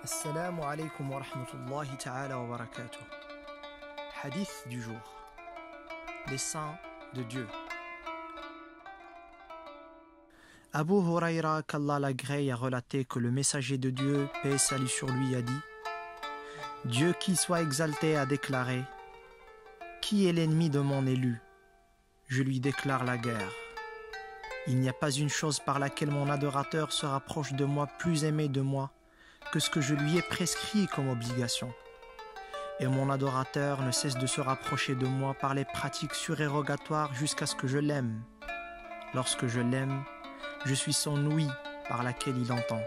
Assalamu alaikum wa rahmatullahi ta'ala wa barakatuh. Hadith du jour. Les saints de Dieu. Abu Huraira, qu'Allah l'agrée, a relaté que le messager de Dieu, paix et salut sur lui, a dit: Dieu qui soit exalté a déclaré: Qui est l'ennemi de mon élu? Je lui déclare la guerre. Il n'y a pas une chose par laquelle mon adorateur se rapproche de moi, plus aimé de moi, que ce que je lui ai prescrit comme obligation. Et mon adorateur ne cesse de se rapprocher de moi par les pratiques surérogatoires jusqu'à ce que je l'aime. Lorsque je l'aime, je suis son ouïe par laquelle il entend,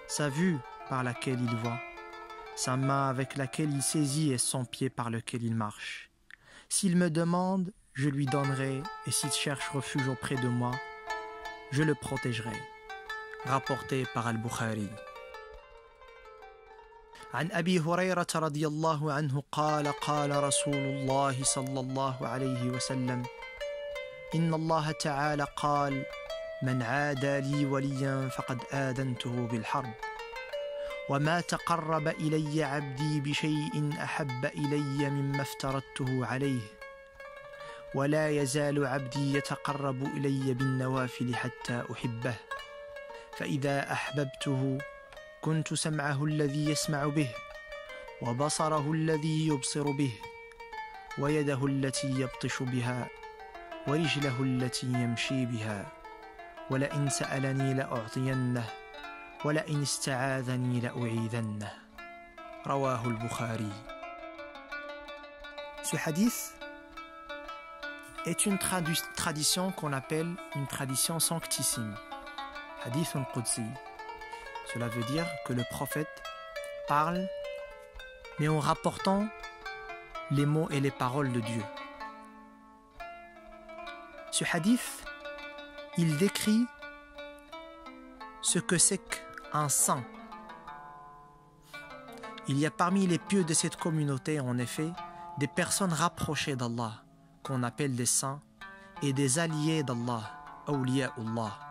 sa vue par laquelle il voit, sa main avec laquelle il saisit et son pied par lequel il marche. S'il me demande, je lui donnerai, et s'il cherche refuge auprès de moi, je le protégerai. Rapporté par Al-Bukhari. عن أبي هريرة رضي الله عنه قال قال رسول الله صلى الله عليه وسلم: إن الله تعالى قال: من عادى لي وليا فقد آذنته بالحرب وما تقرب إلي عبدي بشيء أحب إلي مما افترضته عليه ولا يزال عبدي يتقرب إلي بالنوافل حتى أحبه فإذا أحببته كنت سمعه الذي يسمع به وبصره الذي يبصر به ويده التي يبطش بها ورجله التي يمشي بها ولئن سألني لأعطينه ولئن استعاذني لأعيذنه. رواه البخاري. Ce hadith est une tradition qu'on appelle une tradition sanctissime. Hadith al-Qudsi. Cela veut dire que le prophète parle, mais en rapportant les mots et les paroles de Dieu. Ce hadith, il décrit ce que c'est qu'un saint. Il y a parmi les pieux de cette communauté, en effet, des personnes rapprochées d'Allah, qu'on appelle des saints, et des alliés d'Allah, awliya'ullah.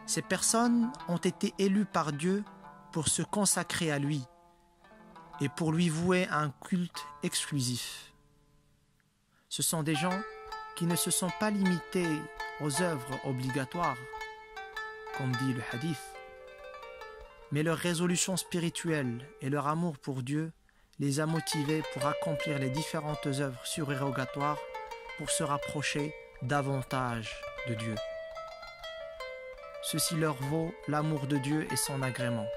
Ces personnes ont été élues par Dieu pour se consacrer à lui et pour lui vouer un culte exclusif. Ce sont des gens qui ne se sont pas limités aux œuvres obligatoires, comme dit le hadith, mais leur résolution spirituelle et leur amour pour Dieu les a motivés pour accomplir les différentes œuvres surérogatoires pour se rapprocher davantage de Dieu. Ceci leur vaut l'amour de Dieu et son agrément.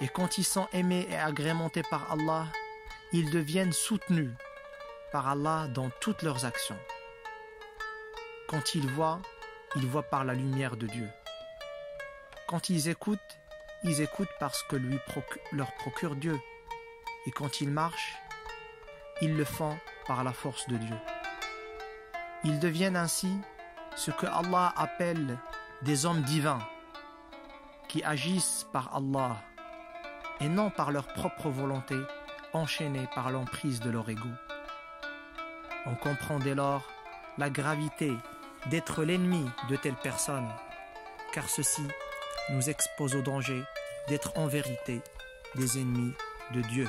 Et quand ils sont aimés et agrémentés par Allah, ils deviennent soutenus par Allah dans toutes leurs actions. Quand ils voient par la lumière de Dieu. Quand ils écoutent parce que leur procure Dieu. Et quand ils marchent, ils le font par la force de Dieu. Ils deviennent ainsi ce que Allah appelle des hommes divins qui agissent par Allah et non par leur propre volonté, enchaînés par l'emprise de leur ego. On comprend dès lors la gravité d'être l'ennemi de telles personnes, car ceci nous expose au danger d'être en vérité des ennemis de Dieu.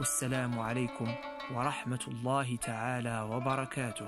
Wassalamu alaikum wa rahmatullahi ta'ala wa barakatuh.